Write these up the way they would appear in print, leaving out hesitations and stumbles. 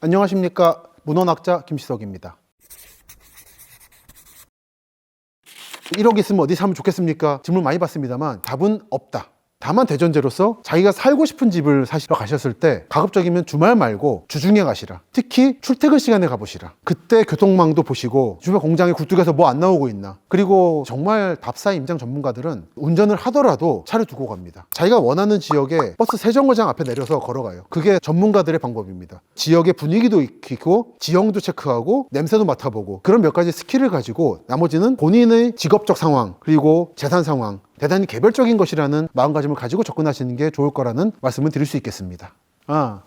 안녕하십니까. 문헌학자 김시석입니다. 1억 있으면 어디 살면 좋겠습니까? 질문 많이 받습니다만 답은 없다. 다만 대전제로서 자기가 살고 싶은 집을 사시러 가셨을 때 가급적이면 주말 말고 주중에 가시라. 특히 출퇴근 시간에 가보시라. 그때 교통망도 보시고 주변 공장에 굴뚝에서 뭐 안 나오고 있나. 그리고 정말 답사 임장 전문가들은 운전을 하더라도 차를 두고 갑니다. 자기가 원하는 지역에 버스 세정거장 앞에 내려서 걸어가요. 그게 전문가들의 방법입니다. 지역의 분위기도 익히고 지형도 체크하고 냄새도 맡아보고 그런 몇 가지 스킬을 가지고 나머지는 본인의 직업적 상황 그리고 재산 상황 대단히 개별적인 것이라는 마음가짐을 가지고 접근하시는 게 좋을 거라는 말씀을 드릴 수 있겠습니다.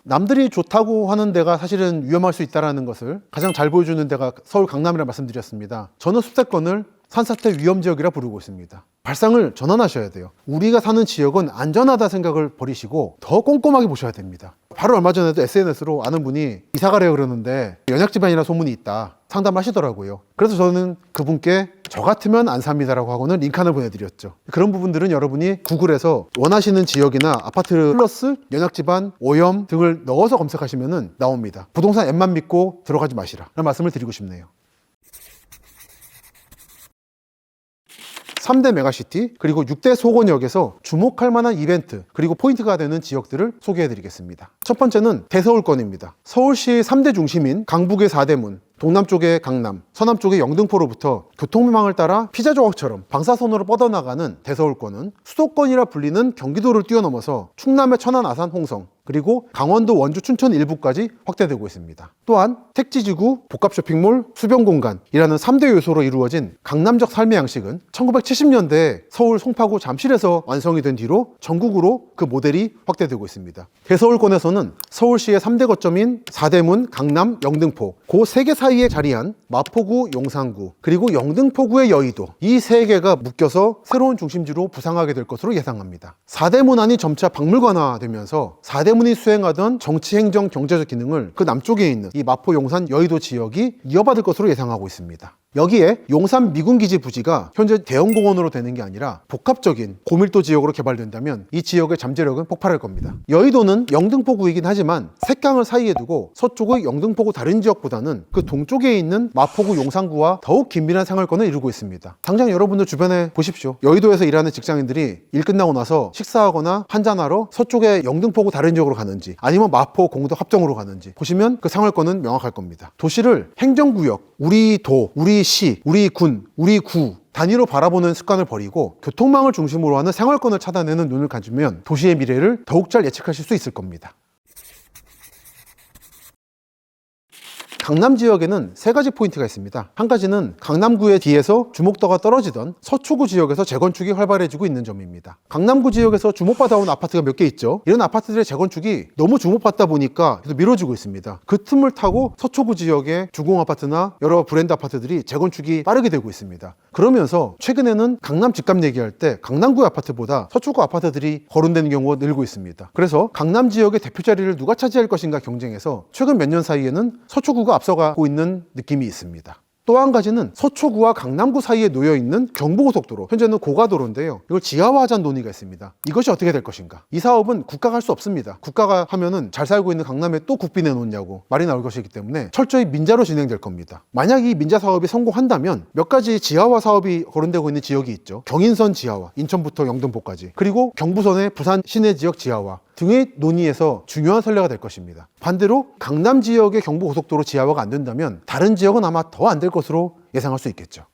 남들이 좋다고 하는 데가 사실은 위험할 수 있다는 것을 가장 잘 보여주는 데가 서울 강남이라 말씀드렸습니다. 저는 숲세권을 산사태 위험지역이라 부르고 있습니다. 발상을 전환하셔야 돼요. 우리가 사는 지역은 안전하다 생각을 버리시고 더 꼼꼼하게 보셔야 됩니다. 바로 얼마 전에도 SNS로 아는 분이 이사 가래요 그러는데 연약집안이라 소문이 있다 상담하시더라고요. 그래서 저는 그분께 저 같으면 안 삽니다라고 하고는 링크를 보내드렸죠. 그런 부분들은 여러분이 구글에서 원하시는 지역이나 아파트 플러스 연약집안, 오염 등을 넣어서 검색하시면 나옵니다. 부동산 앱만 믿고 들어가지 마시라 라는 말씀을 드리고 싶네요. 3대 메가시티 그리고 6대 소권역에서 주목할 만한 이벤트 그리고 포인트가 되는 지역들을 소개해 드리겠습니다. 첫 번째는 대서울권입니다. 서울시 3대 중심인 강북의 4대문, 동남쪽의 강남, 서남쪽의 영등포로부터 교통망을 따라 피자 조각처럼 방사선으로 뻗어나가는 대서울권은 수도권이라 불리는 경기도를 뛰어넘어서 충남의 천안, 아산, 홍성 그리고 강원도, 원주, 춘천 일부까지 확대되고 있습니다. 또한 택지지구, 복합쇼핑몰, 수변공간이라는 3대 요소로 이루어진 강남적 삶의 양식은 1970년대에 서울 송파구 잠실에서 완성이 된 뒤로 전국으로 그 모델이 확대되고 있습니다. 대서울권에서는 서울시의 3대 거점인 사대문, 강남, 영등포 그 3개 사이에 자리한 마포구, 용산구 그리고 영등포구의 여의도 이 3개가 묶여서 새로운 중심지로 부상하게 될 것으로 예상합니다. 사대문안이 점차 박물관화되면서 사대문이 수행하던 정치, 행정, 경제적 기능을 그 남쪽에 있는 이 마포, 용산, 여의도 지역이 이어받을 것으로 예상하고 있습니다. 여기에 용산 미군기지 부지가 현재 대형공원으로 되는 게 아니라 복합적인 고밀도 지역으로 개발된다면 이 지역의 잠재력은 폭발할 겁니다. 여의도는 영등포구이긴 하지만 색강을 사이에 두고 서쪽의 영등포구 다른 지역보다는 그 동쪽에 있는 마포구, 용산구와 더욱 긴밀한 생활권을 이루고 있습니다. 당장 여러분들 주변에 보십시오. 여의도에서 일하는 직장인들이 일 끝나고 나서 식사하거나 한잔하러 서쪽의 영등포구 다른 지역으로 가는지 아니면 마포, 공덕, 합정으로 가는지 보시면 그 생활권은 명확할 겁니다. 도시를 행정구역, 우리 도, 우리 시, 우리 군, 우리 구 단위로 바라보는 습관을 버리고 교통망을 중심으로 하는 생활권을 찾아내는 눈을 가지면 도시의 미래를 더욱 잘 예측하실 수 있을 겁니다. 강남 지역에는 3가지 포인트가 있습니다. 한 가지는 강남구의 뒤에서 주목도가 떨어지던 서초구 지역에서 재건축이 활발해지고 있는 점입니다. 강남구 지역에서 주목받아온 아파트가 몇 개 있죠. 이런 아파트들의 재건축이 너무 주목받다 보니까 계속 미뤄지고 있습니다. 그 틈을 타고 서초구 지역의 주공아파트나 여러 브랜드 아파트들이 재건축이 빠르게 되고 있습니다. 그러면서 최근에는 강남 집값 얘기할 때 강남구 아파트보다 서초구 아파트들이 거론되는 경우가 늘고 있습니다. 그래서 강남 지역의 대표 자리를 누가 차지할 것인가 경쟁에서 최근 몇 년 사이에는 서초구가 앞서가고 있는 느낌이 있습니다. 또 한 가지는 서초구와 강남구 사이에 놓여있는 경부고속도로, 현재는 고가도로인데요. 이걸 지하화하자는 논의가 있습니다. 이것이 어떻게 될 것인가? 이 사업은 국가가 할 수 없습니다. 국가가 하면은 잘 살고 있는 강남에 또 국비 내놓냐고 말이 나올 것이기 때문에 철저히 민자로 진행될 겁니다. 만약 이 민자 사업이 성공한다면 몇 가지 지하화 사업이 거론되고 있는 지역이 있죠. 경인선 지하화, 인천부터 영등포까지, 그리고 경부선의 부산 시내 지역 지하화 등의 논의에서 중요한 선례가 될 것입니다. 반대로 강남 지역의 경부고속도로 지하화가 안 된다면 다른 지역은 아마 더 안 될 것으로 예상할 수 있겠죠.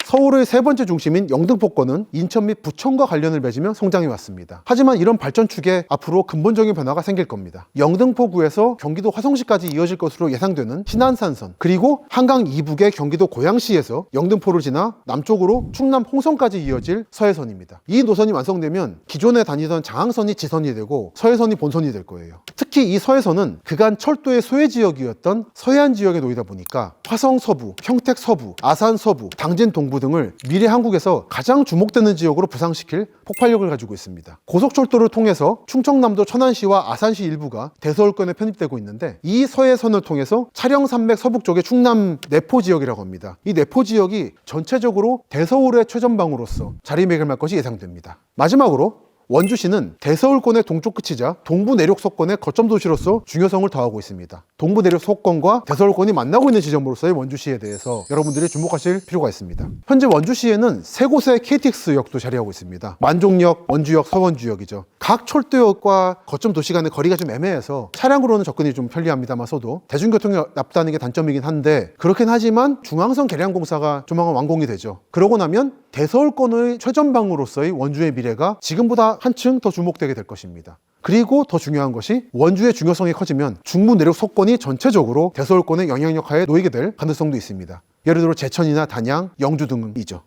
서울의 3번째 중심인 영등포권은 인천 및 부천과 관련을 맺으며 성장해 왔습니다. 하지만 이런 발전축에 앞으로 근본적인 변화가 생길 겁니다. 영등포구에서 경기도 화성시까지 이어질 것으로 예상되는 신안산선, 그리고 한강 이북의 경기도 고양시에서 영등포를 지나 남쪽으로 충남 홍성까지 이어질 서해선입니다. 이 노선이 완성되면 기존에 다니던 장항선이 지선이 되고 서해선이 본선이 될 거예요. 특히 이 서해선은 그간 철도의 소외 지역이었던 서해안 지역에 놓이다 보니까 화성 서부, 평택 서부, 아산 서부, 당진 동부 등을 미래 한국에서 가장 주목되는 지역으로 부상시킬 폭발력을 가지고 있습니다. 고속철도를 통해서 충청남도 천안시와 아산시 일부가 대서울권에 편입되고 있는데 이 서해선을 통해서 차량산맥 서북 쪽의 충남 내포 지역이라고 합니다. 이 내포 지역이 전체적으로 대서울의 최전방으로서 자리매김할 것이 예상됩니다. 마지막으로 원주시는 대서울권의 동쪽 끝이자 동부 내륙 속권의 거점 도시로서 중요성을 더하고 있습니다. 동부 내륙 속권과 대서울권이 만나고 있는 지점으로서의 원주시에 대해서 여러분들이 주목하실 필요가 있습니다. 현재 원주시에는 세 곳의 KTX역도 자리하고 있습니다. 만종역, 원주역, 서원주역이죠. 각 철도역과 거점 도시 간의 거리가 좀 애매해서 차량으로는 접근이 좀 편리합니다만서도 대중교통이 없다는 게 단점이긴 한데, 그렇긴 하지만 중앙선 개량공사가 조만간 완공이 되죠. 그러고 나면 대서울권의 최전방으로서의 원주의 미래가 지금보다 한층 더 주목되게 될 것입니다. 그리고 더 중요한 것이 원주의 중요성이 커지면 중부 내륙 속권이 전체적으로 대서울권의 영향력 하에 놓이게 될 가능성도 있습니다. 예를 들어 제천이나 단양, 영주 등이죠.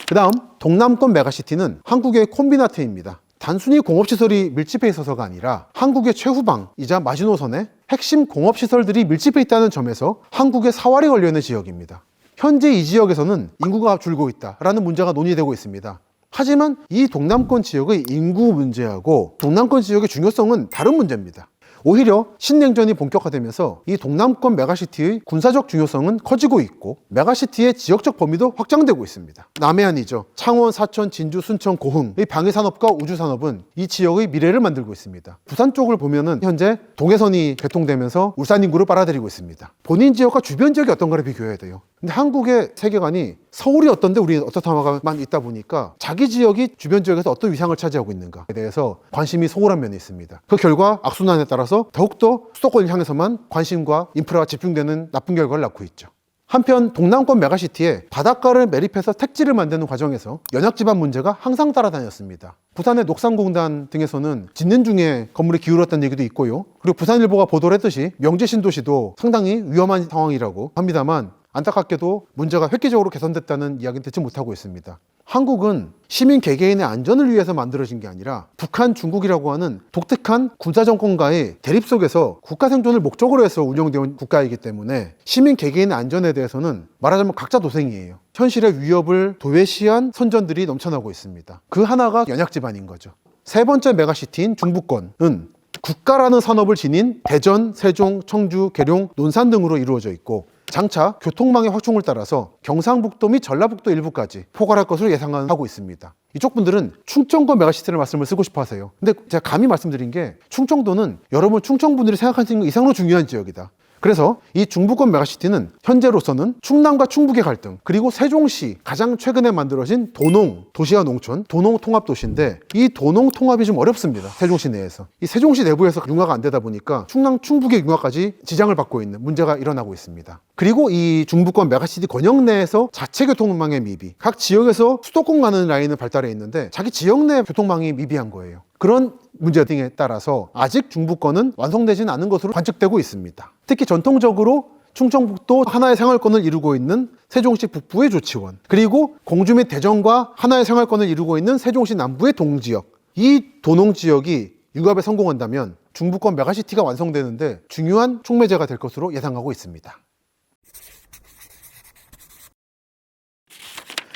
그 다음 동남권 메가시티는 한국의 콤비나트입니다. 단순히 공업시설이 밀집해 있어서가 아니라 한국의 최후방이자 마지노선에 핵심 공업시설들이 밀집해 있다는 점에서 한국의 사활이 걸려있는 지역입니다. 현재 이 지역에서는 인구가 줄고 있다라는 문제가 논의되고 있습니다. 하지만 이 동남권 지역의 인구 문제하고 동남권 지역의 중요성은 다른 문제입니다. 오히려 신냉전이 본격화되면서 이 동남권 메가시티의 군사적 중요성은 커지고 있고 메가시티의 지역적 범위도 확장되고 있습니다. 남해안이죠. 창원, 사천, 진주, 순천, 고흥의 방위산업과 우주산업은 이 지역의 미래를 만들고 있습니다. 부산 쪽을 보면은 현재 동해선이 개통되면서 울산 인구를 빨아들이고 있습니다. 본인 지역과 주변 지역이 어떤가를 비교해야 돼요. 근데 한국의 세계관이 서울이 어떤데 우리는 어떻다만 있다 보니까 자기 지역이 주변 지역에서 어떤 위상을 차지하고 있는가에 대해서 관심이 소홀한 면이 있습니다. 그 결과 악순환에 따라서 더욱더 수도권을 향해서만 관심과 인프라가 집중되는 나쁜 결과를 낳고 있죠. 한편 동남권 메가시티에 바닷가를 매립해서 택지를 만드는 과정에서 연약지반 문제가 항상 따라다녔습니다. 부산의 녹산공단 등에서는 짓는 중에 건물이 기울었다는 얘기도 있고요. 그리고 부산일보가 보도를 했듯이 명제신도시도 상당히 위험한 상황이라고 합니다만 안타깝게도 문제가 획기적으로 개선됐다는 이야기는 듣지 못하고 있습니다. 한국은 시민 개개인의 안전을 위해서 만들어진 게 아니라 북한, 중국이라고 하는 독특한 군사정권과의 대립 속에서 국가 생존을 목적으로 해서 운영되어 국가이기 때문에 시민 개개인의 안전에 대해서는 말하자면 각자 도생이에요. 현실의 위협을 도외시한 선전들이 넘쳐나고 있습니다. 그 하나가 연약지반인 거죠. 세 번째 메가시티인 중부권은 국가라는 산업을 지닌 대전, 세종, 청주, 계룡, 논산 등으로 이루어져 있고 장차 교통망의 확충을 따라서 경상북도 및 전라북도 일부까지 포괄할 것으로 예상하고 있습니다. 이쪽 분들은 충청도 메가시티를 말씀을 쓰고 싶어 하세요. 근데 제가 감히 말씀드린 게 충청도는 여러분 충청분들이 생각하시는 것 이상으로 중요한 지역이다. 그래서 이 중부권 메가시티는 현재로서는 충남과 충북의 갈등, 그리고 세종시 가장 최근에 만들어진 도농, 도시와 농촌, 도농 통합도시인데 이 도농 통합이 좀 어렵습니다. 세종시 내에서. 이 세종시 내부에서 융화가 안 되다 보니까 충남, 충북의 융화까지 지장을 받고 있는 문제가 일어나고 있습니다. 그리고 이 중부권 메가시티 권역 내에서 자체 교통망의 미비, 각 지역에서 수도권 가는 라인은 발달해 있는데 자기 지역 내 교통망이 미비한 거예요. 그런 문제 등에 따라서 아직 중부권은 완성되지는 않은 것으로 관측되고 있습니다. 특히 전통적으로 충청북도 하나의 생활권을 이루고 있는 세종시 북부의 조치원, 그리고 공주 및 대전과 하나의 생활권을 이루고 있는 세종시 남부의 동지역, 이 도농 지역이 융합에 성공한다면 중부권 메가시티가 완성되는데 중요한 촉매제가 될 것으로 예상하고 있습니다.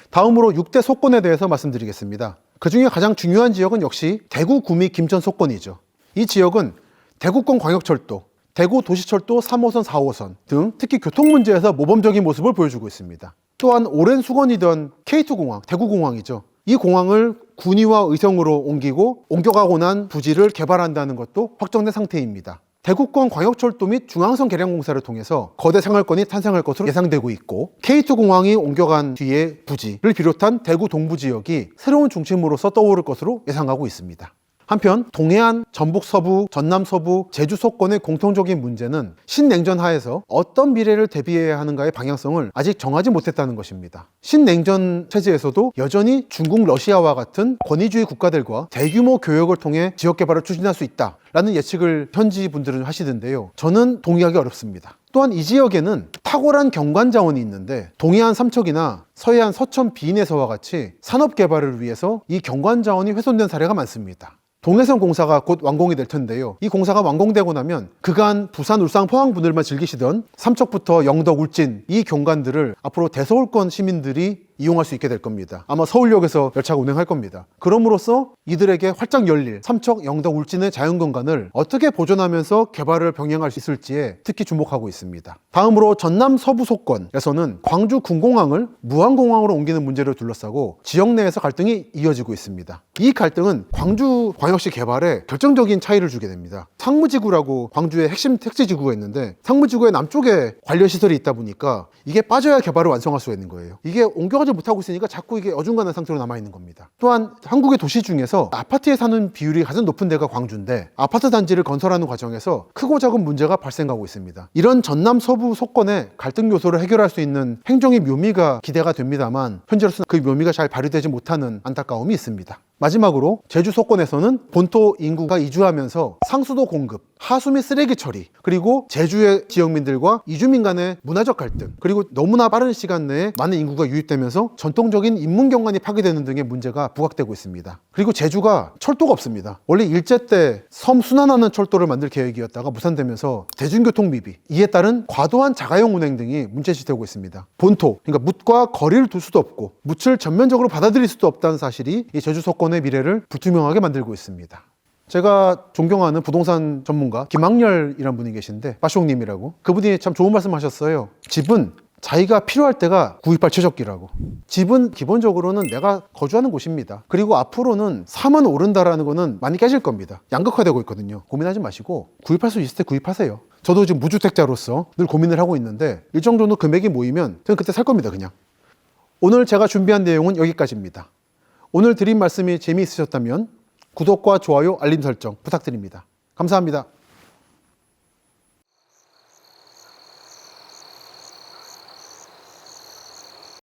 다음으로 6대 속권에 대해서 말씀드리겠습니다. 그 중에 가장 중요한 지역은 역시 대구, 구미, 김천 속권이죠. 이 지역은 대구권 광역철도, 대구 도시철도 3호선, 4호선 등 특히 교통 문제에서 모범적인 모습을 보여주고 있습니다. 또한 오랜 수건이던 K2공항, 대구공항이죠. 이 공항을 군위와 의성으로 옮겨가고 난 부지를 개발한다는 것도 확정된 상태입니다. 대구권 광역철도 및 중앙선 개량공사를 통해서 거대 생활권이 탄생할 것으로 예상되고 있고 K2공항이 옮겨간 뒤에 부지를 비롯한 대구 동부 지역이 새로운 중심으로서 떠오를 것으로 예상하고 있습니다. 한편 동해안, 전북 서부, 전남 서부, 제주 속권의 공통적인 문제는 신냉전 하에서 어떤 미래를 대비해야 하는가의 방향성을 아직 정하지 못했다는 것입니다. 신냉전 체제에서도 여전히 중국, 러시아와 같은 권위주의 국가들과 대규모 교역을 통해 지역 개발을 추진할 수 있다라는 예측을 현지 분들은 하시던데요. 저는 동의하기 어렵습니다. 또한 이 지역에는 탁월한 경관 자원이 있는데 동해안 삼척이나 서해안 서천 비인해서와 같이 산업 개발을 위해서 이 경관 자원이 훼손된 사례가 많습니다. 동해선 공사가 곧 완공이 될 텐데요. 이 공사가 완공되고 나면 그간 부산, 울산, 포항 분들만 즐기시던 삼척부터 영덕, 울진 이 경관들을 앞으로 대서울권 시민들이 이용할 수 있게 될 겁니다. 아마 서울역에서 열차가 운행할 겁니다. 그럼으로써 이들에게 활짝 열릴 삼척, 영덕, 울진의 자연경관을 어떻게 보존하면서 개발을 병행할 수 있을지에 특히 주목하고 있습니다. 다음으로 전남 서부 소권에서는 광주 군공항을 무안공항으로 옮기는 문제를 둘러싸고 지역 내에서 갈등이 이어지고 있습니다. 이 갈등은 광주 광역시 개발에 결정적인 차이를 주게 됩니다. 상무지구라고 광주의 핵심 택지지구가 있는데 상무지구의 남쪽에 관련시설이 있다 보니까 이게 빠져야 개발을 완성할 수가 있는 거예요. 이게 옮겨가지 못하고 있으니까 자꾸 이게 어중간한 상태로 남아있는 겁니다. 또한 한국의 도시 중에서 아파트에 사는 비율이 가장 높은 데가 광주인데 아파트 단지를 건설하는 과정에서 크고 작은 문제가 발생하고 있습니다. 이런 전남 서부 소권의 갈등 요소를 해결할 수 있는 행정의 묘미가 기대가 됩니다만 현재로서는 그 묘미가 잘 발휘되지 못하는 안타까움이 있습니다. 마지막으로 제주 소권에서는 본토 인구가 이주하면서 상수도 공급, 하수 및 쓰레기 처리, 그리고 제주의 지역민들과 이주민 간의 문화적 갈등, 그리고 너무나 빠른 시간 내에 많은 인구가 유입되면서 전통적인 인문경관이 파괴되는 등의 문제가 부각되고 있습니다. 그리고 제주가 철도가 없습니다. 원래 일제 때 섬 순환하는 철도를 만들 계획이었다가 무산되면서 대중교통 미비, 이에 따른 과도한 자가용 운행 등이 문제시되고 있습니다. 본토, 그러니까 묻과 거리를 둘 수도 없고 묻을 전면적으로 받아들일 수도 없다는 사실이 이 제주 소권의 미래를 불투명하게 만들고 있습니다. 제가 존경하는 부동산 전문가 김학렬이라는 분이 계신데 빠숑님이라고, 그분이 참 좋은 말씀 하셨어요. 집은 자기가 필요할 때가 구입할 최적기라고. 집은 기본적으로는 내가 거주하는 곳입니다. 그리고 앞으로는 사면 오른다라는 거는 많이 깨질 겁니다. 양극화되고 있거든요. 고민하지 마시고 구입할 수 있을 때 구입하세요. 저도 지금 무주택자로서 늘 고민을 하고 있는데 일정 정도 금액이 모이면 저는 그때 살 겁니다. 그냥. 오늘 제가 준비한 내용은 여기까지입니다. 오늘 드린 말씀이 재미있으셨다면 구독과 좋아요, 알림 설정 부탁드립니다. 감사합니다.